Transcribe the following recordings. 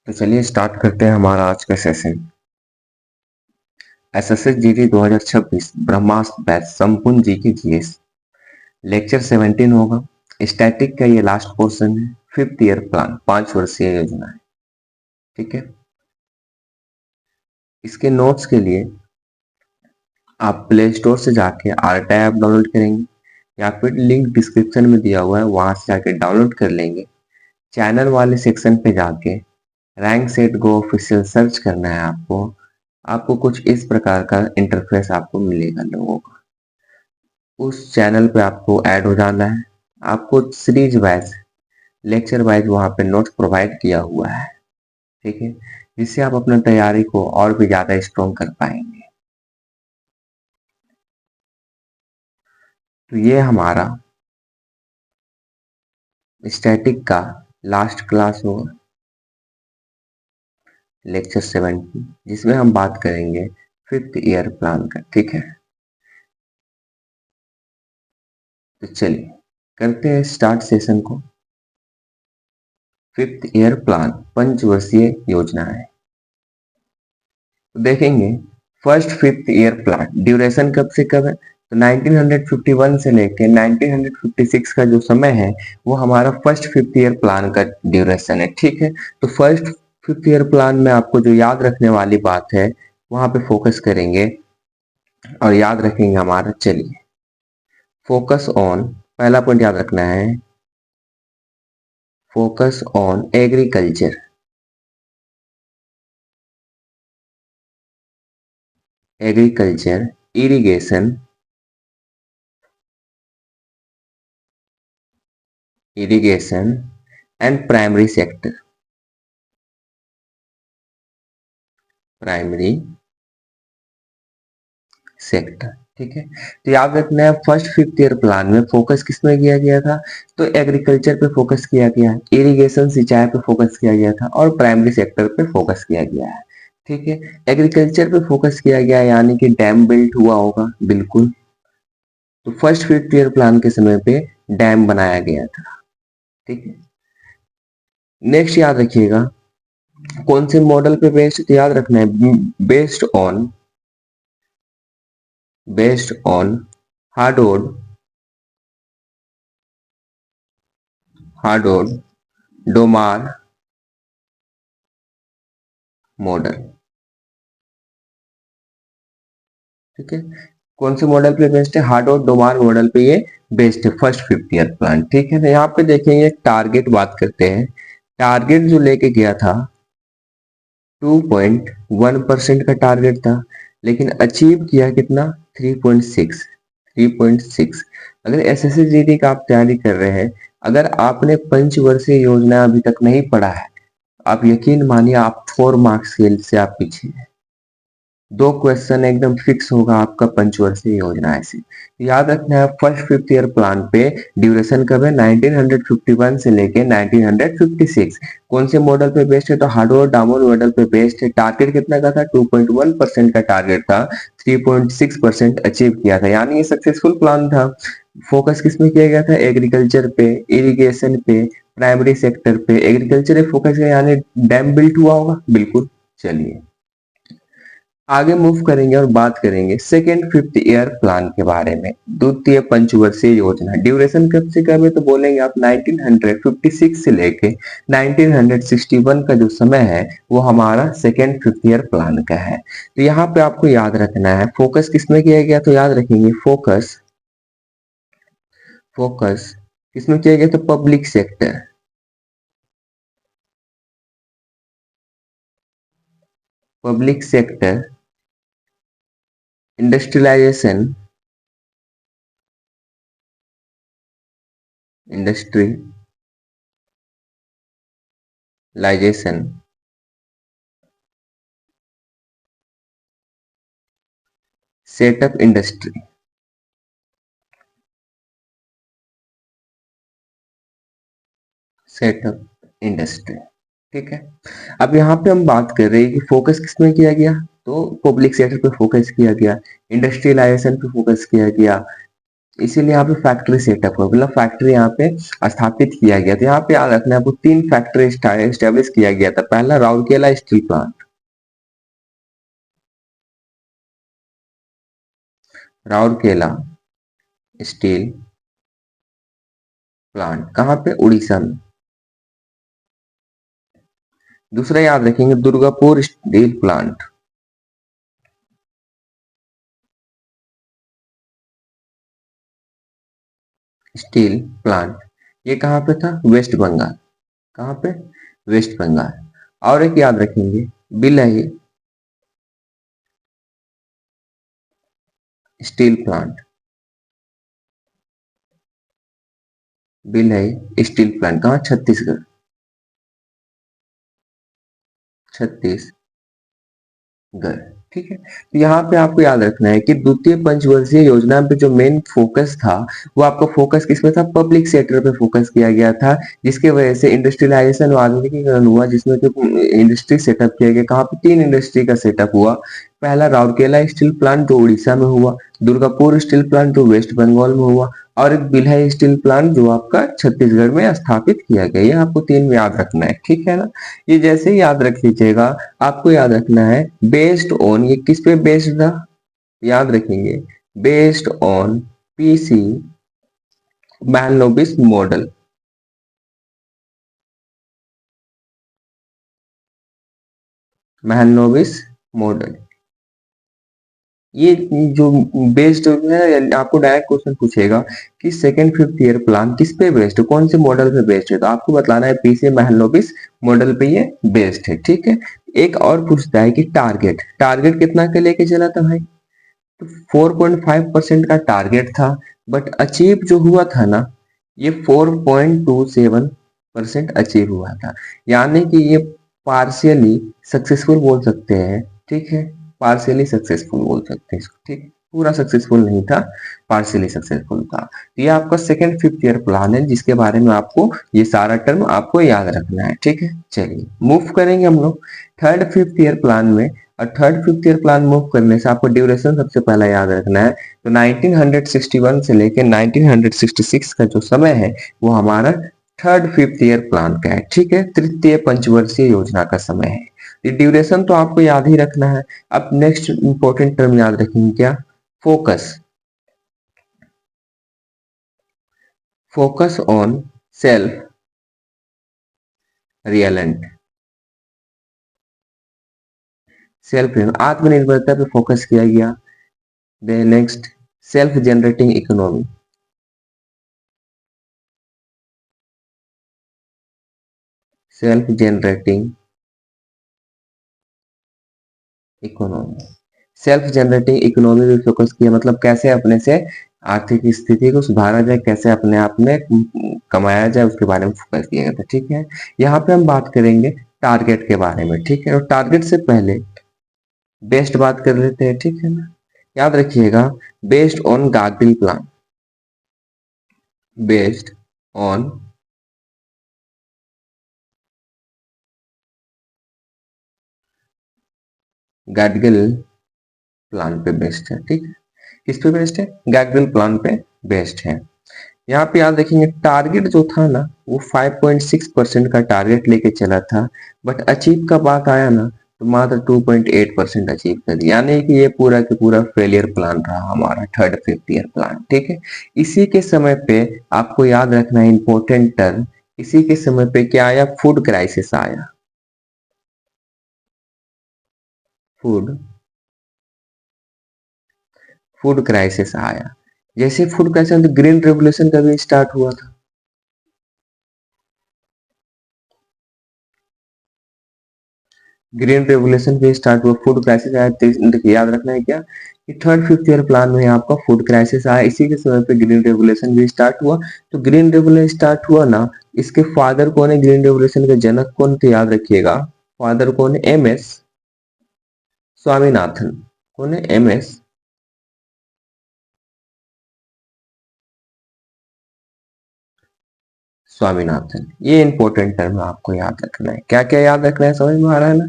तो चलिए स्टार्ट करते हैं हमारा आज का सेशन। एसएसएस जीडी 2026 ब्रह्मास्त्र बैच संपूर्ण जीके जीएस लेक्चर 17 होगा। स्टैटिक का ये लास्ट पोर्शन है। 5th ईयर प्लान 5 वर्षीय योजना है। ठीक है, इसके नोट्स के लिए आप प्ले स्टोर से जाके आरटा ऐप डाउनलोड करेंगे या फिर लिंक डिस्क्रिप्शन में दिया हुआ है, वहां से जाके डाउनलोड कर लेंगे। चैनल वाले सेक्शन पे जाके rank set go official search करना है आपको। आपको कुछ इस प्रकार का इंटरफेस आपको मिलेगा लोगों का। उस चैनल पे आपको ऐड हो जाना है। आपको सीरीज वाइज लेक्चर वाइज वहाँ पे नोट्स प्रोवाइड किया हुआ है। ठीक है, जिससे आप अपना तैयारी को और भी ज्यादा स्ट्रॉन्ग कर पाएंगे। तो ये हमारा स्टैटिक का लास्ट क्लास होगा, लेक्चर 17, जिसमें हम बात करेंगे 5th ईयर प्लान का। ठीक है, तो चलिए करते हैं स्टार्ट सेशन को। 5th ईयर प्लान पंचवर्षीय योजना है। तो देखेंगे first 5th year plan duration कब से कब है। तो 1951 से लेके 1956 का जो समय है वो हमारा फर्स्ट 5th ईयर प्लान का ड्यूरेशन है। ठीक है, तो फर्स्ट 5th ईयर प्लान में आपको जो याद रखने वाली बात है वहां पे फोकस करेंगे और याद रखेंगे हमारा। चलिए फोकस ऑन, पहला पॉइंट याद रखना है, focus on agriculture. Agriculture, irrigation, irrigation and primary sector, primary sector. ठीक है, तो याद रखना है फर्स्ट 5th ईयर प्लान में फोकस किस में किया गया था। तो एग्रीकल्चर पे फोकस किया गया है, इरिगेशन सिंचाई पे फोकस किया गया था और प्राइमरी सेक्टर पे फोकस किया गया है। ठीक है, एग्रीकल्चर पे फोकस किया गया यानी कि डैम बिल्ट हुआ होगा, बिल्कुल। तो फर्स्ट 5th ईयर प्लान के समय पे डैम बनाया गया था। ठीक है, नेक्स्ट याद रखिएगा कौन से मॉडल पे बेस्ड, तो याद रखना है based on hardwood Domar model. ठीक है, कौन से मॉडल पे बेस्ड है, हार्डवुड डोमार मॉडल पे ये बेस्ड है फर्स्ट 5th ईयर प्लान। ठीक है, तो यहाँ पे देखेंगे टारगेट बात करते हैं। टारगेट जो लेके गया था 2.1% का टारगेट था, लेकिन अचीव किया कितना, 3.6। 3.6। अगर एसएससी का आप तैयारी कर रहे हैं, अगर आपने पंचवर्षीय योजना अभी तक नहीं पढ़ा है, आप यकीन मानिए आप 4 मार्क्स स्केल से आप पीछे हैं। 2 क्वेश्चन एकदम फिक्स होगा आपका पंचवर्षीय योजना ऐसी। याद रखना है फर्स्ट 5th ईयर प्लान पे ड्यूरेशन कब है, 1951 से लेके 1956। कौन से मॉडल पे बेस्ड है, तो हार्डवुड डामर मॉडल पे बेस्ड है। टारगेट कितना का था, 2.1% का टारगेट था, 3.6% अचीव किया था, यानी ये सक्सेसफुल प्लान था। फोकस किस में किया गया था, एग्रीकल्चर पे, इरिगेशन पे, प्राइमरी सेक्टर पे। एग्रीकल्चर पे फोकस किया यानी डैम बिल्ट हुआ होगा, बिल्कुल। चलिए आगे मूव करेंगे और बात करेंगे सेकेंड 5th ईयर प्लान के बारे में। द्वितीय पंचवर्षीय योजना ड्यूरेशन कब से कब है, तो बोलेंगे आप 1956 से लेके 1961 का जो समय है वो हमारा सेकेंड 5th ईयर प्लान का है। तो यहाँ पे आपको याद रखना है फोकस किसमें किया गया, तो याद रखेंगे फोकस किसमें किया गया, तो public sector, industrialisation, industrialisation, setup industry, setup industry. ठीक है, अब यहाँ पे हम बात कर रहे हैं कि फोकस किस में किया गया, तो पब्लिक सेक्टर पे फोकस किया गया, इंडस्ट्रियलाइजेशन पे फोकस किया गया, इसीलिए यहाँ पे फैक्ट्री सेटअप हो, मतलब फैक्ट्री यहाँ पे स्थापित किया गया था। यहाँ पे याद रखना है आपको, 3 फैक्ट्री एस्टेब्लिश किया गया था। पहला Rourkela steel plant, Rourkela steel plant कहाँ पे, उड़ीसा में। दूसरा याद रखेंगे Durgapur steel plant, steel plant ये कहाँ पे था, वेस्ट बंगाल। कहाँ पे, वेस्ट बंगाल। और एक याद रखेंगे बिलही स्टील प्लांट, बिलही स्टील प्लांट कहाँ, छत्तीसगढ़, छत्तीसगढ़। ठीक है, तो यहाँ पे आपको याद रखना है कि द्वितीय पंचवर्षीय योजना पे जो मेन फोकस था, वो आपका फोकस किस पे था, पब्लिक सेक्टर पे फोकस किया गया था, जिसके वजह से इंडस्ट्रियलाइजेशन और आधुनिकीकरण हुआ, जिसमें इंडस्ट्री सेटअप किया गया। कहाँ पे, 3 इंडस्ट्री का सेटअप हुआ। पहला राउरकेला स्टील प्लांट जो उड़ीसा में हुआ, दुर्गापुर स्टील प्लांट जो वेस्ट बंगाल में हुआ, और एक भिलाई स्टील प्लांट जो आपका छत्तीसगढ़ में स्थापित किया गया। ये आपको 3 याद रखना है, ठीक है ना। ये जैसे ही याद रख लीजिएगा, आपको याद रखना है बेस्ड ऑन, ये किस पे बेस्ड था, याद रखेंगे based on PC Mahalanobis model, Mahalanobis model. ये जो बेस्ड है, आपको डायरेक्ट क्वेश्चन पूछेगा कि सेकंड फिफ्थ ईयर प्लान किस पे बेस्ड है, कौन से मॉडल पे बेस्ड है, तो आपको बताना है पीसी महलनोबिस मॉडल पे ये बेस्ड है, ठीक है। एक और पूछता है कि टारगेट, टारगेट कितना के लेके चला था भाई, तो 4.5% का टारगेट था, बट अचीव जो हुआ था ना, ये 4.27% अचीव हुआ था। यानी कि ये पार्शियली सक्सेसफुल बोल सकते हैं, ठीक है, पार्शियली सक्सेसफुल बोल सकते हैं इसको, ठीक। पूरा सक्सेसफुल नहीं था, पार्शियली सक्सेसफुल था। तो ये आपका सेकंड फिफ्थ ईयर प्लान है, जिसके बारे में आपको ये सारा टर्म आपको याद रखना है, ठीक है। चलिए मूव करेंगे हम लोग थर्ड फिफ्थ ईयर प्लान में। और third fifth year plan move करने से आपको ड्यूरेशन सबसे पहला याद रखना है। तो 1961 से लेके 1966 का जो समय है, वो हमारा थर्ड फिफ्थ ईयर प्लान का है, ठीक है, तृतीय पंचवर्षीय योजना का समय है। ये ड्यूरेशन तो आपको याद ही रखना है। अब नेक्स्ट इंपॉर्टेंट टर्म याद रखेंगे क्या, focus, focus on self reliant, self आत्मनिर्भरता पे फोकस किया गया। Then next self generating economy, self generating economy, self generating economy पे फोकस किया, मतलब कैसे अपने से आर्थिक स्थिति को सुधारा जाए, कैसे अपने आप में कमाया जाए, उसके बारे में फोकस किया गया था, ठीक है। यहाँ पे हम बात करेंगे टारगेट के बारे में, ठीक है। और टारगेट से पहले बेस्ट बात कर लेते हैं, ठीक है ना। याद रखिएगा based on gargle plan, based on gargle plan पे बेस्ड है, ठीक है। किस पे बेस्ड है, गार्गिल प्लान पे बेस्ड है। यहाँ पे याद रखेंगे टारगेट जो था ना, वो 5.6% का टारगेट लेके चला था, बट अचीव का बात आया ना, तो मात्र 2.8% अचीव कर दिया। यानी कि ये पूरा के पूरा फेलियर प्लान रहा हमारा थर्ड फिफ्थ ईयर प्लान, ठीक है। इसी के समय पे आपको याद रखना है इंपॉर्टेंट टर्म, इसी के समय पे क्या आया, फूड क्राइसिस आया, फूड फूड क्राइसिस आया। जैसे फूड क्राइसिस तो ग्रीन रेवोल्यूशन का भी स्टार्ट हुआ था, ग्रीन रेवोल्यूशन भी स्टार्ट हुआ, फूड क्राइसिस आया। देखिए याद रखना है क्या, कि थर्ड फिफ्थ ईयर प्लान में आपका फूड क्राइसिस आया, इसी के समय पे ग्रीन रेवोल्यूशन भी स्टार्ट हुआ। तो ग्रीन रेवोल्यूशन स्टार्ट हुआ ना, इसके फादर कौन है, ग्रीन रेवोल्यूशन के जनक कौन थे, याद रखिएगा फादर कौन है, एम एस स्वामीनाथन। कौन है, एम एस स्वामीनाथन। ये इंपॉर्टेंट टर्म आपको याद रखना है। क्या क्या याद रखना है, समझ में आ रहा है ना?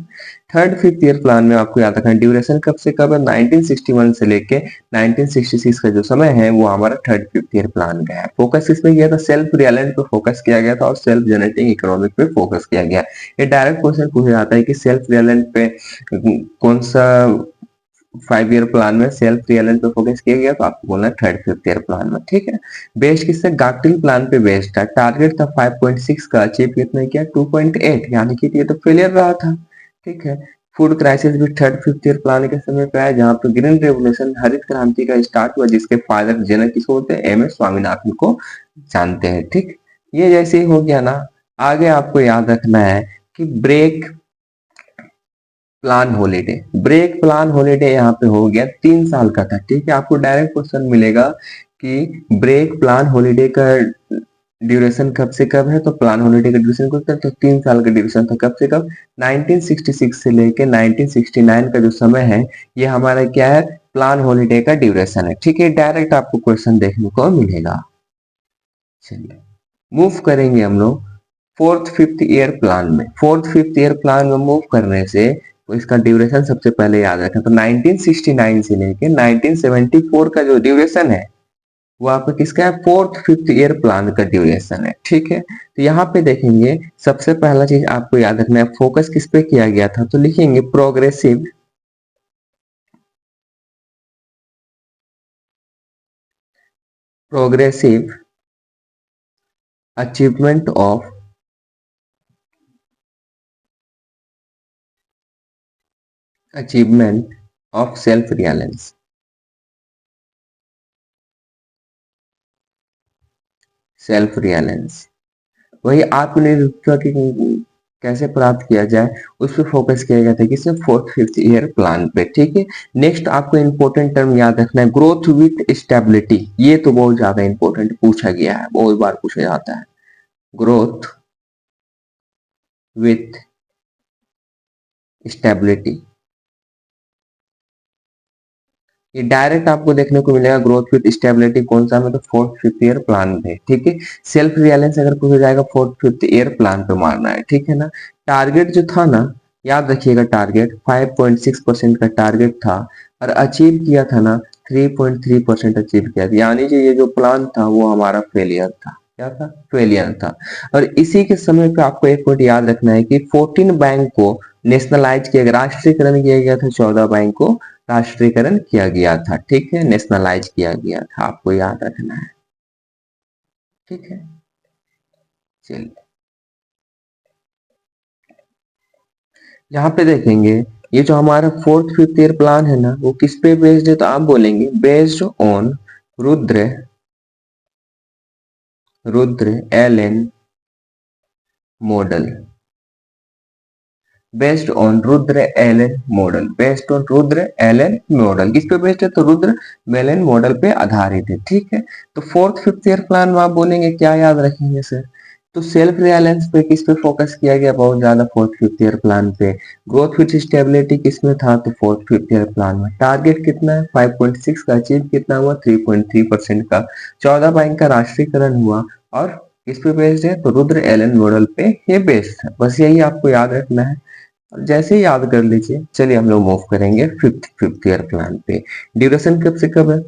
थर्ड फिफ्थ ईयर प्लान में आपको याद रखना है ड्यूरेशन कब से कब है, 1961 से लेके 1966 का जो समय है वो हमारा थर्ड फिफ्थ ईयर प्लान का है। फोकस किसमें किया था, सेल्फ रिलायंट पे फोकस किया गया था और सेल्फ जनरेटिंग इकोनॉमिक पे फोकस किया गया। ये डायरेक्ट क्वेश्चन पूछा जाता है कि सेल्फ रिलायंट पे कौन सा 5 ईयर प्लान में सेल्फ रिलायंट पे फोकस किया गया, तो आपको बोलना है थर्ड फिफ्थ ईयर प्लान में, ठीक है। बेस्ड किससे, गार्टिल प्लान पे बेस्ड था। टारगेट था 5.6 का, अचीव कितने किया 2.8, यानी कि ये तो फेलियर रहा था, ठीक है। फूड क्राइसिस भी थर्ड फिफ्थ ईयर प्लान के समय पे आया, जहां पे ग्रीन रेवोल्यूशन हरित क्रांति का स्टार्ट हुआ, जिसके फादर जनक किसको होते हैं, एम एस स्वामीनाथन को जानते हैं, ठीक। ये जैसे ही हो गया ना, आगे आपको याद रखना है कि break plan holiday, break plan holiday यहाँ पे हो गया 3 साल का था, ठीक है। आपको डायरेक्ट क्वेश्चन मिलेगा कि ब्रेक प्लान हॉलीडे का ड्यूरेशन कब से कब है, तो प्लान हॉलीडे का ड्यूरेशन कब तक, तो 3 साल का ड्यूरेशन था। कब से कब, 1966 से लेके 1969 का जो समय है, ये हमारा क्या है, प्लान हॉलीडे का ड्यूरेशन है, ठीक है। डायरेक्ट आपको क्वेश्चन देखने को मिलेगा। चलिए मूव करेंगे हम लोग फोर्थ फिफ्थ ईयर प्लान में। फोर्थ फिफ्थ ईयर प्लान में मूव करने से तो इसका ड्यूरेशन सबसे पहले याद रखें, तो 1969 से लेके 1974 का जो ड्यूरेशन है वो आपका किसका है, फोर्थ फिफ्थ ईयर प्लान का ड्यूरेशन है, ठीक है। तो यहाँ पे देखेंगे सबसे पहला चीज आपको याद रखना है, फोकस किस पे किया गया था, तो लिखेंगे progressive achievement of achievement of self reliance. Self reliance वही आत्मनिर्भरता की कैसे प्राप्त किया जाए, उस पर फोकस किया गया था किसमें, फोर्थ फिफ्थ ईयर प्लान पे, ठीक है। नेक्स्ट आपको इंपॉर्टेंट टर्म याद रखना है, ग्रोथ विथ स्टेबिलिटी। ये तो बहुत ज्यादा इंपॉर्टेंट पूछा गया है, बहुत बार पूछा जाता है। ग्रोथ विथ स्टेबिलिटी, ये डायरेक्ट आपको देखने को मिलेगा ग्रोथ विथ स्टेबिलिटी कौन सा में, तो फोर्थ फिफ्थ ईयर प्लान पे, ठीक है। सेल्फ रिलायंस अगर पूछा जाएगा फोर्थ फिफ्थ ईयर प्लान पे मारना है, ठीक है ना। टारगेट जो था ना, याद रखिएगा टारगेट 5.6% का टारगेट था, और अचीव किया था ना 3.3% अचीव किया था, यानी कि ये जो प्लान था वो हमारा फेलियर था। क्या था, फेलियर था। और इसी के समय पे आपको एक पॉइंट याद रखना है कि 14 बैंक को नेशनलाइज किया गया, राष्ट्रीयकरण किया गया था, 14 बैंक को राष्ट्रीयकरण किया गया था, ठीक है, नेशनलाइज किया गया था, आपको याद रखना है, ठीक है। चलिए यहाँ पे देखेंगे, ये जो हमारा फोर्थ फिफ्थ ईयर प्लान है ना, वो किस पे बेस्ड है, तो आप बोलेंगे based on Rudra Rudra Alan model. Based on Rudra Alan model, based on Rudra Alan model, किस पे बेस्ड है, तो रुद्र एलन मॉडल पे आधारित है, ठीक है। तो फोर्थ फिफ्थ ईयर प्लान में आप बोलेंगे क्या याद रखेंगे सर, तो सेल्फ रिलायंस पे किस पे फोकस किया गया, बहुत ज्यादा फोर्थ फिफ्थ ईयर प्लान पे। ग्रोथ विथ स्टेबिलिटी किस में था, तो फोर्थ फिफ्थ ईयर प्लान में। टारगेट कितना है 5.6 का, अचीव कितना हुआ 3.3% का। 14 बैंक का राष्ट्रीयकरण हुआ, और किस पे बेस्ड है, तो रुद्र एलन मॉडल पे ये बेस्ड है। बस यही आपको याद रखना है, जैसे ही याद कर लीजिए। चलिए हम लोग मूव करेंगे फिफ्थ फिफ्थ ईयर प्लान पे। ड्यूरेशन कब से कब है,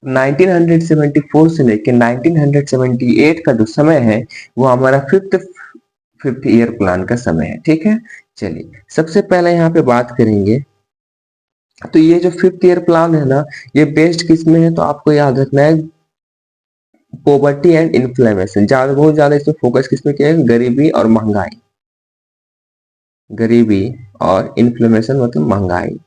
1974 से लेकर 1978 का जो समय है वो हमारा फिफ्थ फिफ्थ ईयर प्लान का समय है, ठीक है। चलिए सबसे पहले यहाँ पे बात करेंगे, तो ये जो फिफ्थ ईयर प्लान है ना, ये बेस्ड किस में है, तो आपको याद रखना है पॉवर्टी एंड इन्फ्लेमेशन, ज्यादा बहुत ज्यादा इसमें फोकस किसमें किया है, गरीबी और महंगाई। गरीबी और इन्फ्लेमेशन मतलब महंगाई,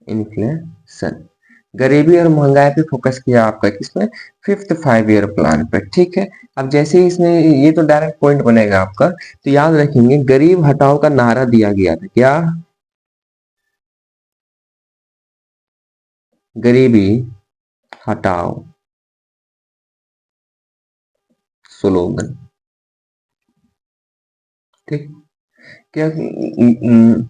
इन्फ्लेशन, गरीबी और महंगाई पे फोकस किया आपका किसमें, फिफ्थ 5 ईयर प्लान पे, ठीक है। अब जैसे ही इसमें ये तो डायरेक्ट पॉइंट बनेगा आपका, तो याद रखेंगे गरीब हटाओ का नारा दिया गया था, क्या, गरीबी हटाओ स्लोगन, ठीक। क्या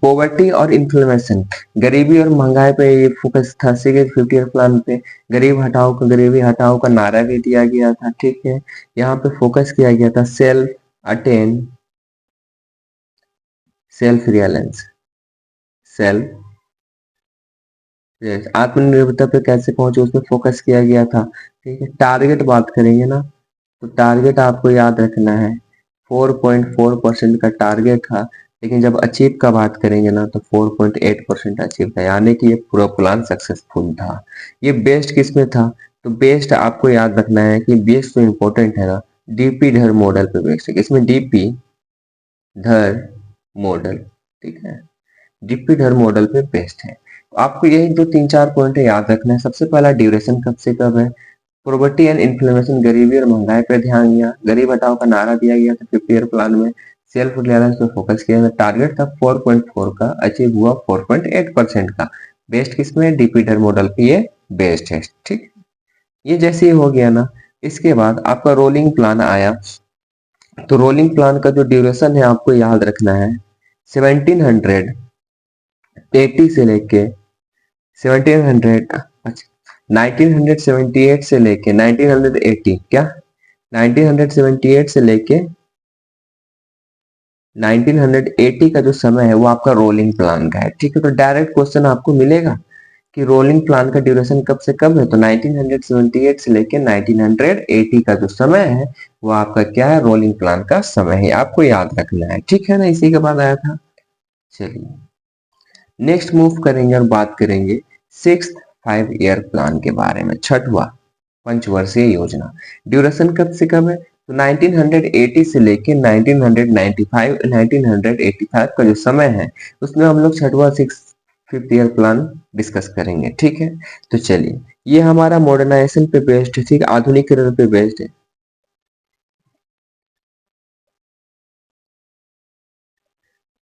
पॉवर्टी और इन्फ्लेमेशन, गरीबी और महंगाई पे ये फोकस था 650 प्लान पे। गरीबी हटाओ का नारा भी दिया गया था, ठीक है। यहाँ पे फोकस किया गया था सेल्फ अटेन सेल्फ रियलाइंस सेल्फ आत्मनिर्भरता पे कैसे पहुंचे उसमें फोकस किया गया था, ठीक है। टारगेट बात करेंगे ना, तो टारगेट आपको याद रखना है 4.4% का टारगेट था, लेकिन जब अचीव का बात करेंगे ना तो 4.8% अचीव था, यानी कि ये पूरा प्लान सक्सेसफुल था। ये बेस्ट किस में था, तो बेस्ट आपको याद रखना है कि बेस्ट तो इम्पोर्टेंट है ना, डीपी धर मॉडल पे बेस्ट है। इसमें डीपी धर मॉडल, ठीक है, डीपी धर मॉडल पे बेस्ट है। तो आपको यही जो तीन चार पॉइंट है याद रखना है। सबसे पहला ड्यूरेशन कब से कब है, पॉवर्टी एंड इन्फ्लेमेशन, गरीबी और महंगाई पर ध्यान दिया, गरीब हटाओ का नारा दिया गया था 50 ईयर प्लान में। सेल्फ रिलायंस पे फोकस किया गया, टारगेट था 4.4 का, अचीव हुआ 4.8% का। बेस्ट किसमें, डीपीटर मॉडल पे ये बेस्ट है, ठीक। ये जैसे ही हो गया ना, इसके बाद आपका रोलिंग प्लान आया। तो रोलिंग प्लान का जो ड्यूरेशन है आपको याद रखना है 1780 से लेके 1700, अच्छा 1978 से लेके 1980, क्या 1978 से लेके 1980 का जो समय है वो आपका रोलिंग प्लान का है, ठीक है। तो डायरेक्ट क्वेश्चन आपको मिलेगा कि रोलिंग प्लान का ड्यूरेशन कब से कब है, तो 1978 से लेके 1980 का जो समय है वो आपका क्या है, रोलिंग प्लान का समय है, आपको याद रखना है, ठीक है ना। इसी के बाद आया था। चलिए नेक्स्ट मूव करेंगे और बात करेंगे सिक्स 5 ईयर प्लान के बारे में, छठवा पंचवर्षीय योजना। ड्यूरेशन कब से कब है, तो 1980 से लेके 1995 1985 का जो समय है उसमें हम लोग छठवा six 5th year plan discuss करेंगे, ठीक है। तो चलिए ये हमारा मॉडर्नाइजेशन पे बेस्ड है, ठीक है, आधुनिकीकरण पे बेस्ड है।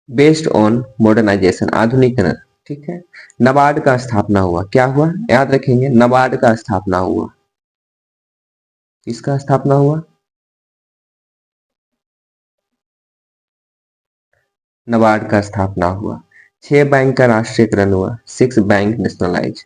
बेस्ड ऑन मॉडर्नाइजेशन, आधुनिकीकरण, ठीक है। नबार्ड का स्थापना हुआ, क्या हुआ याद रखेंगे, नबार्ड का स्थापना हुआ। किसका स्थापना हुआ, नबार्ड का स्थापना हुआ। 6 बैंक का राष्ट्रीयकरण हुआ, 6 बैंक नेशनलाइज,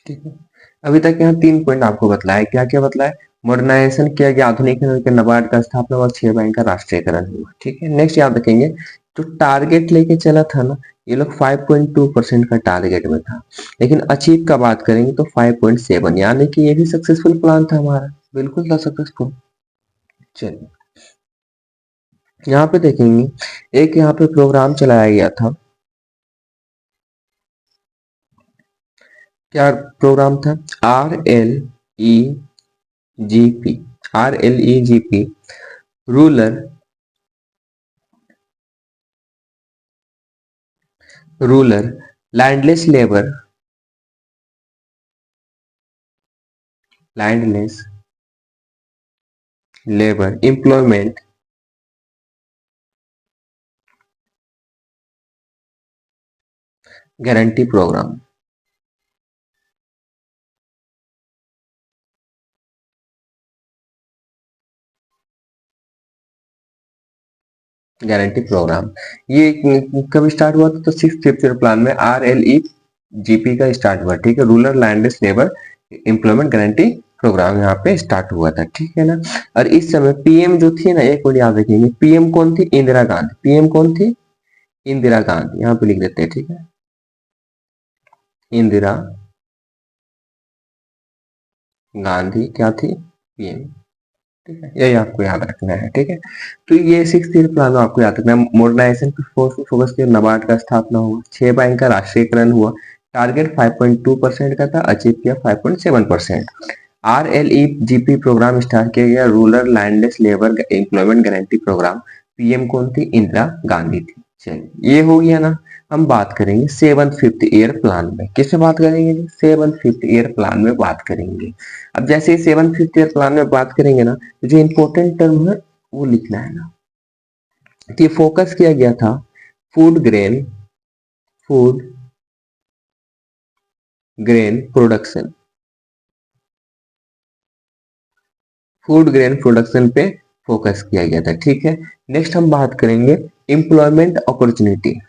ठीक है। अभी तक यहाँ 3 पॉइंट आपको बतलाया, क्या क्या बतलाया, मॉडर्नाइजेशन किया गया, आधुनिकीकरण के नबार्ड का स्थापना हुआ, 6 बैंक का राष्ट्रीयकरण हुआ, ठीक है। नेक्स्ट याद रखेंगे जो टारगेट लेके चला था ना, ये लोग 5.2% का टारगेट में था, लेकिन अचीव का बात करेंगे तो 5.7, यानी कि ये भी सक्सेसफुल प्लान था हमारा, बिल्कुल था सक्सेसफुल। चलिए यहाँ पे देखेंगे, एक यहाँ पे प्रोग्राम चलाया गया था, क्या प्रोग्राम था, RLEGP, RLEGP, rural rural landless labour, landless labour employment guarantee programme, guarantee programme. ये कब स्टार्ट हुआ था, तो 6th 5th ईयर प्लान में RLEGP का स्टार्ट हुआ, ठीक है, rural landless labour employment guarantee programme यहाँ पे स्टार्ट हुआ था, ठीक है ना। और इस समय पीएम जो थी ना, एक बार याद रखेंगे, पीएम कौन थी, इंदिरा गांधी, पीएम कौन थी, इंदिरा गांधी, यहाँ पे लिख देते हैं, ठीक है, इंदिरा गांधी क्या थी, पीएम, ठीक है, यही आपको याद रखना है, ठीक है। तो ये 6th ईयर प्लान में आपको याद रखना है, मॉडर्नाइजेशन पे फोकस किया, नबार्ड का स्थापना हुआ, 6 बैंक का राष्ट्रीयकरण हुआ, टारगेट 5.2% का था, अचीव किया 5.7%। RLEGP प्रोग्राम स्टार्ट किया गया, rural landless labour employment guarantee programme, PM कौन थी, इंदिरा गांधी थी। चलिए ये हो गया ना। हम बात करेंगे 7th 5th ईयर प्लान में, किस में बात करेंगे, 7th 5th ईयर प्लान में बात करेंगे। अब जैसे ही 7th 5th ईयर प्लान में बात करेंगे ना, तो जो इंपॉर्टेंट टर्म है वो लिखना है ना। तो ये फोकस किया गया था food grain production, food grain production पे फोकस किया गया था। ठीक है, नेक्स्ट हम बात करेंगे employment opportunity.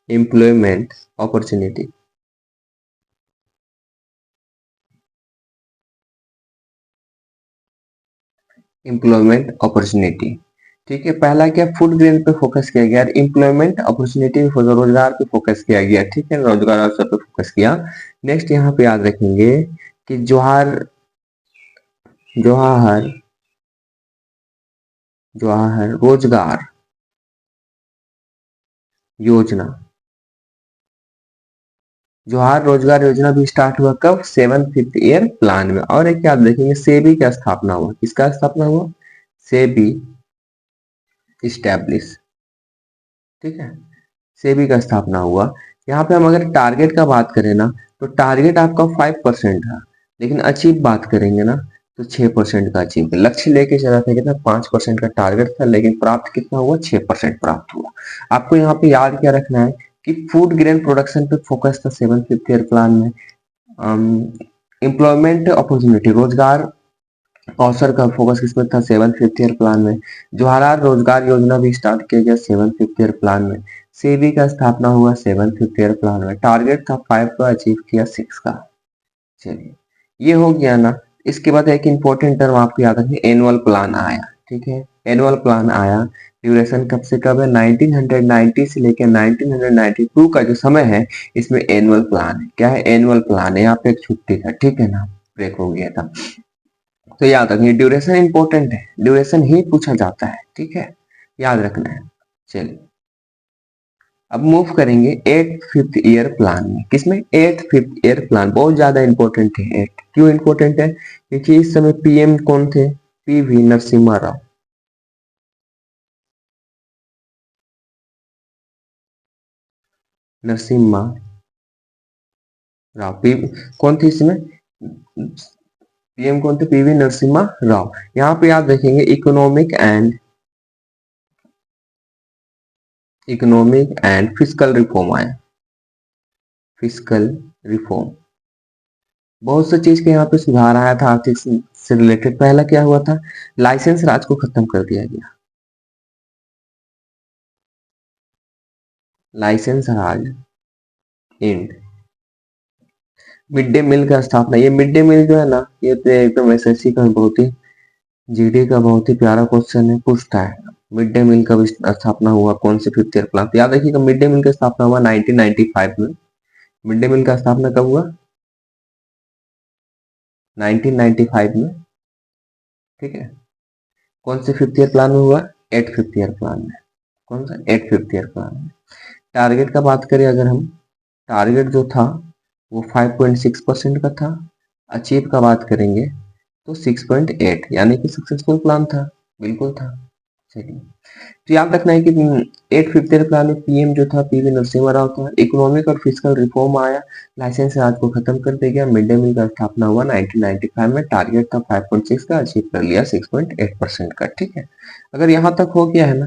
Employment opportunity, employment opportunity. ठीक है, पहला क्या, फूड ग्रेन पे फोकस किया गया, एम्प्लॉयमेंट अपॉर्चुनिटी रोजगार पे फोकस किया गया। ठीक है, रोजगार अवसर पे फोकस किया। नेक्स्ट यहाँ पे याद रखेंगे कि जवाहर जवाहर जवाहर रोजगार योजना, जवाहर रोजगार योजना भी स्टार्ट हुआ कब, 7th ईयर प्लान में। और एक याद रखेंगे, सेबी का स्थापना हुआ, किसका स्थापना हुआ, सेबी इस्टेब्लिश। ठीक है, सेबी का स्थापना हुआ। यहाँ पे हम अगर टारगेट का बात करें ना, तो टारगेट आपका 5% था, लेकिन अचीव बात करेंगे ना तो 6% का अचीव, लक्ष्य लेके चला था कितना, 5% का टारगेट था, लेकिन प्राप्त कितना हुआ, 6% प्राप्त हुआ। आपको यहाँ पे याद क्या रखना है कि फूड ग्रेन प्रोडक्शन पे फोकस था 7th ईयर प्लान में। एम्प्लॉयमेंट अपॉर्चुनिटी, रोजगार अवसर का फोकस किसमें था, 7th ईयर प्लान में। जवाहरलाल रोजगार योजना भी स्टार्ट किया गया 7th ईयर प्लान में। सेबी का स्थापना हुआ 7th ईयर प्लान में। टारगेट था 5 का, अचीव किया 6 का। चलिए, ये हो गया ना। इसके बाद एक इंपॉर्टेंट टर्म आपको याद रखिए, एनुअल प्लान आया। ठीक है, एनुअल प्लान आया, ड्यूरेशन कब से कब है, 1990 से लेकर 1992 का जो समय है, इसमें एनुअल प्लान है। क्या है, एनुअल प्लान है। यहाँ पे एक छुट्टी था, ठीक है ना, ब्रेक हो गया था। तो याद रखिए, ड्यूरेशन इंपॉर्टेंट है, ड्यूरेशन ही पूछा जाता है। ठीक है, याद रखना है। चलिए, अब मूव करेंगे 8th ईयर प्लान में। किसमें, 8th ईयर प्लान बहुत ज्यादा इंपॉर्टेंट है। 8 क्यों इंपॉर्टेंट है, क्योंकि इस समय पीएम कौन थे, पीवी नरसिम्हा राव। नरसिम्हा राव, पी कौन थे इसमें, पीएम कौन थे, पीवी नरसिम्हा राव। यहाँ पे याद रखेंगे, इकोनॉमिक एंड फिस्कल रिफॉर्म आया, फिस्कल रिफॉर्म। बहुत सी चीज के यहाँ पे सुधार आया था आर्थिक से रिलेटेड। पहला क्या हुआ था, लाइसेंस राज को खत्म कर दिया गया, licence Raj end. Mid day meal का स्थापना, ये मिड डे मील जो है ना, ये तो एकदम एसएससी का बहुत ही, जीडी का बहुत ही प्यारा क्वेश्चन है, पूछता है। मिड डे मील का स्थापना हुआ कौन से 5th ईयर प्लान, याद रखिएगा, मिड डे मील का स्थापना हुआ 1995 में। मिड डे मील का स्थापना कब हुआ, 1995 में। ठीक है, कौन से 5th ईयर प्लान में हुआ, 8th ईयर प्लान में। कौन सा, 8th ईयर प्लान में। टारगेट का बात करें अगर हम, टारगेट जो था वो 5.6% का था। अचीव का बात करेंगे तो 6.8, यानी कि सक्सेसफुल प्लान था, बिल्कुल था। चलिए, तो याद रखना है कि 8th प्लान में पीएम जो था पीवी नरसिम्हा राव था। इकोनॉमिक और फिजिकल रिफॉर्म आया, लाइसेंस राज को खत्म कर दिया गया, मिड डे मील का स्थापना हुआ 1995 में। टारगेट था 5.6 का, अचीव कर लिया 6.8% का। ठीक है, अगर यहाँ तक हो गया है ना,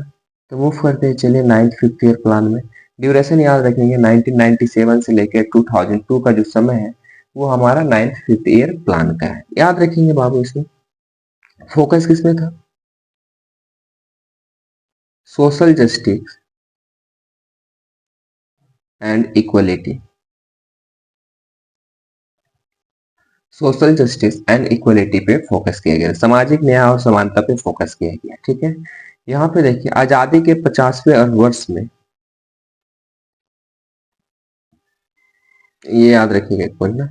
तो मूव करते हैं, चलिए 9th-5th ईयर प्लान में। ड्यूरेशन याद रखेंगे, 1997 से लेकर 2002 का जो समय है, वो हमारा 9th-5th ईयर प्लान का है। याद रखेंगे बाबू, इसमें फोकस किसमें था, social justice and equality, social justice and equality पे फोकस किया गया, सामाजिक न्याय और समानता पे फोकस किया गया। ठीक है, यहाँ पे देखिए, आजादी के 50वें वर्ष में, ये याद रखिएगा एक पॉइंट ना,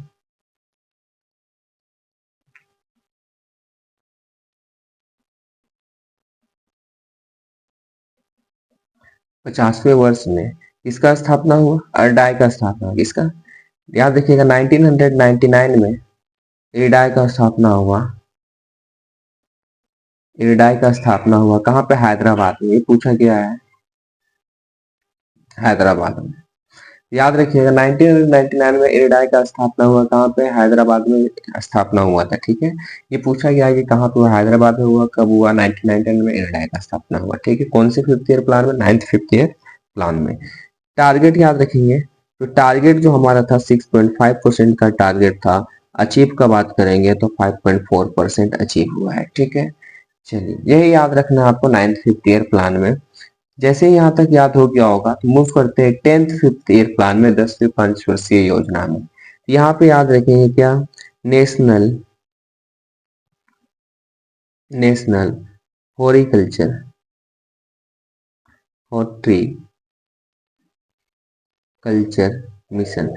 50वें वर्ष में किसका स्थापना हुआ, अरडाई का स्थापना हुआ। किसका, याद रखिएगा, 1999 में इरडाई का स्थापना हुआ। इरडाई का स्थापना हुआ कहाँ पे, हैदराबाद में, ये पूछा गया है, हैदराबाद में। याद रखिएगा, 1999 में इरडाई का स्थापना हुआ कहाँ पे, हैदराबाद में स्थापना हुआ था। ठीक है, ये पूछा गया है कि कहाँ पे हुआ, हैदराबाद में हुआ, कब हुआ, 1999 में इरडाई का स्थापना हुआ। ठीक है, कौन से 5th ईयर प्लान में, 9th-5th ईयर प्लान में। टारगेट याद रखेंगे, तो टारगेट जो हमारा था 6.5% का टारगेट था, अचीव का बात करेंगे तो 5.4% अचीव हुआ है। ठीक है, चलिए यही याद रखना है आपको 9th फिफ्थ ईयर प्लान में। जैसे ही यहाँ तक याद हो गया होगा तो मूव करते हैं 10th फिफ्थ ईयर प्लान में, 10वीं पंचवर्षीय योजना में। यहाँ पे याद रखेंगे क्या, national national horticulture horti culture mission,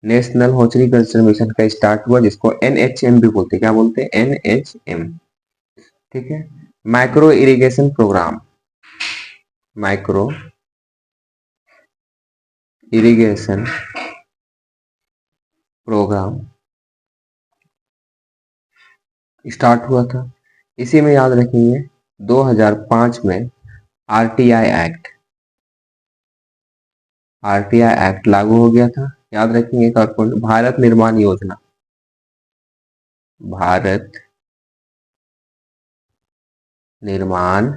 national horticulture mission का स्टार्ट हुआ, जिसको एनएचएम भी बोलते हैं। क्या बोलते हैं, एनएचएम। ठीक है, micro irrigation programme, micro irrigation programme start हुआ था। इसी में याद रखेंगे 2005 में आरटीआई एक्ट, आरटीआई एक्ट लागू हो गया था। याद रखेंगे एक और पॉइंट, भारत निर्माण योजना, भारत निर्माण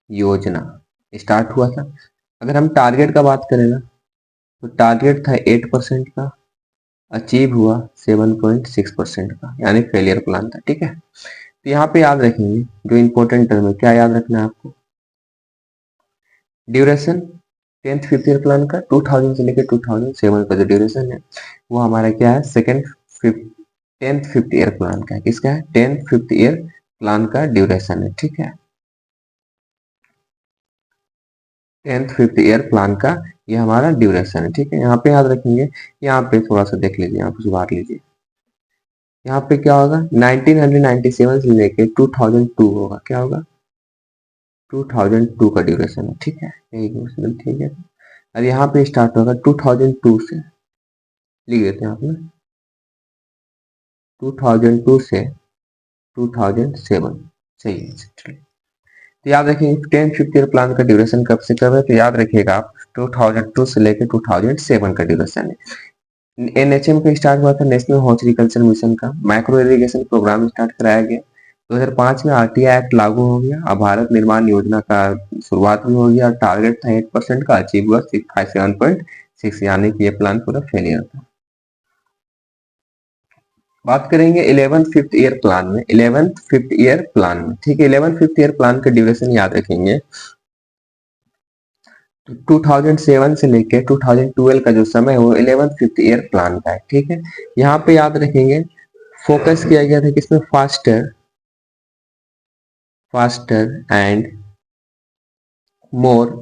योजना स्टार्ट हुआ था। अगर हम टारगेट का बात करें ना, तो टारगेट था 8% का, अचीव हुआ 7.6% का, यानी फेलियर प्लान था। ठीक है, तो यहाँ पे याद रखेंगे जो इंपॉर्टेंट टर्म है, क्या याद रखना है आपको, duration 10th fifth year plan का 2000 से लेकर 2007 का जो ड्यूरेशन है वो हमारा क्या है, second fifth 10th fifth year plan का है। किसका है, 10th फिफ्थ ईयर प्लान का ड्यूरेशन है। ठीक है, 10th फिफ्थ ईयर प्लान का ये हमारा ड्यूरेशन है। ठीक है, यहाँ पे याद रखेंगे, यहाँ पे थोड़ा सा देख लीजिए, यहाँ पे सुधार लीजिए। यहाँ पे क्या होगा, 1997 से लेके 2002 होगा, क्या होगा, 2002 का ड्यूरेशन है। ठीक है, यही क्वेश्चन ठीक है। और यहाँ पे स्टार्ट होगा 2002 से, लिख देते हैं आप ना, 2002 से 2007, सही है। चलिए, तो याद रखिए 10th फिफ्थ ईयर प्लान का ड्यूरेशन कब से कब है, तो याद रखिएगा आप 2002 से लेकर 2007 का ड्यूरेशन है। एनएचएम का स्टार्ट हुआ था, नेशनल हॉर्टिकल्चर मिशन का, माइक्रो इरिगेशन प्रोग्राम स्टार्ट कराया गया। 2005 में आरटीआई एक्ट लागू हो गया, अब भारत निर्माण योजना का शुरुआत भी हो गया, और टारगेट था 8% का, अचीव हुआ 7.6, यानी कि ये प्लान पूरा फेलियर था। बात करेंगे 11th फिफ्थ ईयर प्लान में, 11th फिफ्थ ईयर प्लान में। ठीक है, 11th फिफ्थ ईयर प्लान का ड्यूरेशन याद रखेंगे, 2007 से लेके 2012 का जो समय है वो 11th फिफ्थ ईयर प्लान का है। ठीक है, यहाँ पे याद रखेंगे फोकस किया गया था किसमें, faster faster and more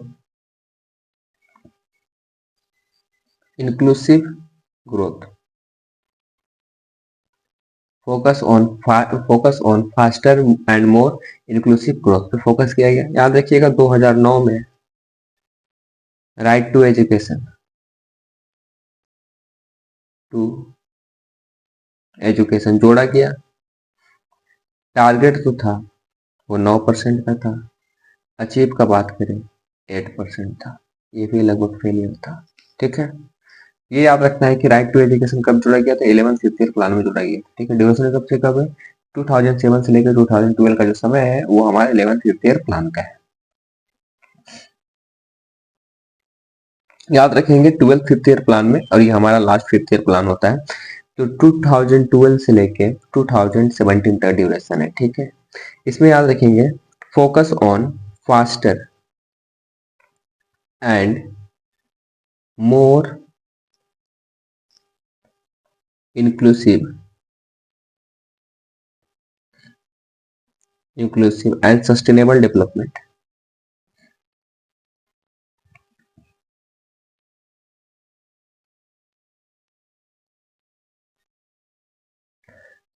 inclusive growth, focus on faster and more inclusive growth पे फोकस किया गया। याद रखिएगा 2009 में right to education, to education जोड़ा गया। टारगेट जो था वो 9% का था, अचीव का बात करें 8% था, ये भी लगभग फेलियर था। ठीक है, ये याद रखना है कि राइट टू एजुकेशन कब जोड़ा गया था, 11th फिफ्थ ईयर प्लान में जोड़ा गया। ठीक है, ड्यूरेशन कब से कब है, 2007 से लेकर 2012 का जो समय है वो हमारे 11th फिफ्थ ईयर प्लान का है। याद रखेंगे 12th फिफ्थ ईयर प्लान में, और ये हमारा लास्ट फिफ्थ ईयर प्लान होता है, तो 2012 से लेके 2017 तक ड्यूरेशन है। ठीक है, इसमें याद रखेंगे focus on faster and more inclusive and sustainable development,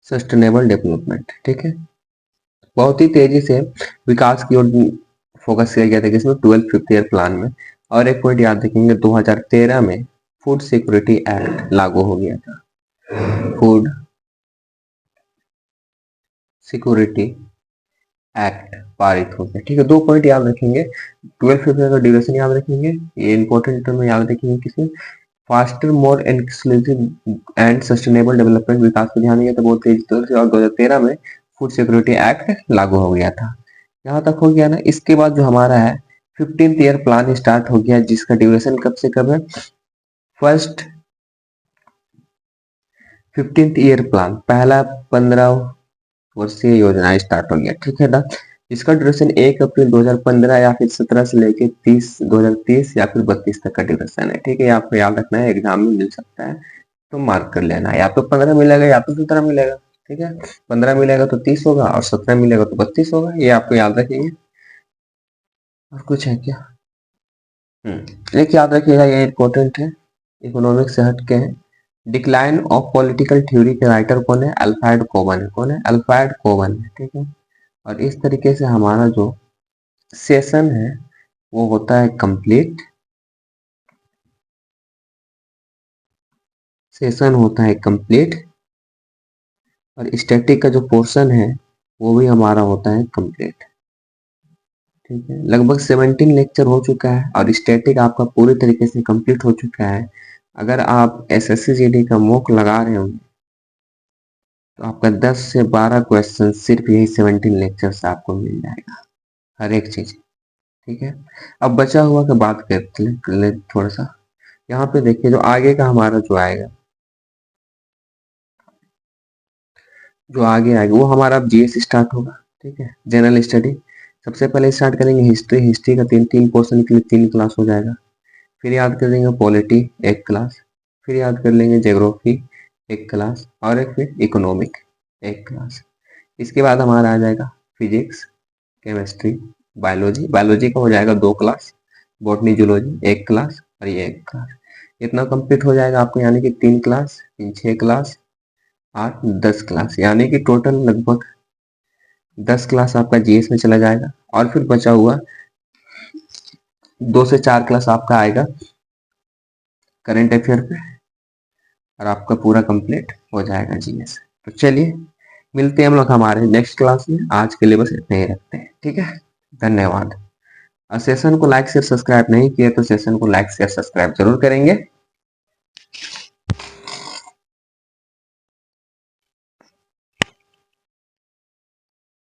sustainable development. ठीक है, बहुत ही तेजी से विकास की ओर फोकस किया गया था किसमें, 12th फिफ्थ ईयर प्लान में। और एक पॉइंट याद रखेंगे 2013 में फूड सिक्योरिटी एक्ट लागू हो गया था, फूड सिक्योरिटी एक्ट पारित हो गया। ठीक है, दो पॉइंट याद रखेंगे, 12th फिफ्थ ईयर का ड्यूरेशन याद रखेंगे, ये इंपॉर्टेंट टर्म याद रखेंगे किसमें, foster more inclusive and sustainable development, विकास को ध्यान दिया था बहुत तेजी से, और 2013 में फूड सिक्योरिटी एक्ट लागू हो गया था। यहाँ तक हो गया ना। इसके बाद जो हमारा है 15th ईयर प्लान स्टार्ट हो गया, जिसका ड्यूरेशन कब से कब है? फर्स्ट 15th ईयर प्लान, पहला 15 वर्षीय योजना स्टार्ट हो गया, ठीक है ना। इसका ड्यूरेशन 1 अप्रैल 2015 या फिर 17 से लेके 30 2030 या फिर 32 तक का ड्यूरेशन है, ठीक है। आपको याद रखना है, एग्जाम में मिल सकता है तो मार्क कर लेना है। या तो 15 मिलेगा या तो 17 मिलेगा, ठीक है। 15 मिलेगा तो 30 होगा और 17 मिलेगा तो 32 होगा, ये आपको याद रखेंगे। और कुछ है क्या? एक याद रखिएगा, ये इम्पोर्टेंट है, इकोनॉमिक्स से हट के है। डिक्लाइन ऑफ पॉलिटिकल थ्योरी के राइटर कौन है? अल्फ्रेड कोवन है। कौन है? अल्फ्रेड कोवन है, ठीक है। और इस तरीके से हमारा जो सेशन है वो होता है कंप्लीट, सेशन होता है कंप्लीट, और स्टैटिक का जो पोर्शन है वो भी हमारा होता है कंप्लीट, ठीक है। लगभग 17 लेक्चर हो चुका है और स्टैटिक आपका पूरी तरीके से कंप्लीट हो चुका है। अगर आप एसएससी जीडी का मॉक लगा रहे होंगे तो आपका 10 से 12 क्वेश्चन सिर्फ यही 17 लेक्चर से आपको मिल जाएगा, हर एक चीज, ठीक है। अब बचा हुआ का बात कर ले थोड़ा सा। यहाँ पे देखिए, जो आगे का हमारा जो आएगा, जो आगे आएगा वो हमारा अब जीएस स्टार्ट होगा, ठीक है। जनरल स्टडी सबसे पहले स्टार्ट करेंगे हिस्ट्री, हिस्ट्री का तीन तीन पोर्शन के लिए 3 क्लास हो जाएगा। फिर याद कर लेंगे पॉलिटी 1 क्लास, फिर याद कर लेंगे ज्योग्राफी 1 क्लास, और एक फिर इकोनॉमिक 1 क्लास। इसके बाद हमारा आ जाएगा फिजिक्स, केमिस्ट्री, बायोलॉजी, बायोलॉजी का हो जाएगा 2 क्लास, बॉटनी जूलॉजी 1 क्लास और ये 1 क्लास। इतना कंप्लीट हो जाएगा आपको, यानी कि 3 क्लास, 3 6 क्लास, 8 10 क्लास, यानी कि टोटल लगभग 10 क्लास आपका जीएस में चला जाएगा। और फिर बचा हुआ 2 से 4 क्लास आपका आएगा करंट अफेयर पे, और आपका पूरा कंप्लीट हो जाएगा जीएस। तो चलिए, मिलते हैं हम लोग हमारे नेक्स्ट क्लास में। आज के लिए बस इतना ही रखते हैं, ठीक है। धन्यवाद। और सेशन को लाइक शेयर सब्सक्राइब नहीं किया तो सेशन को लाइक शेयर सब्सक्राइब जरूर करेंगे।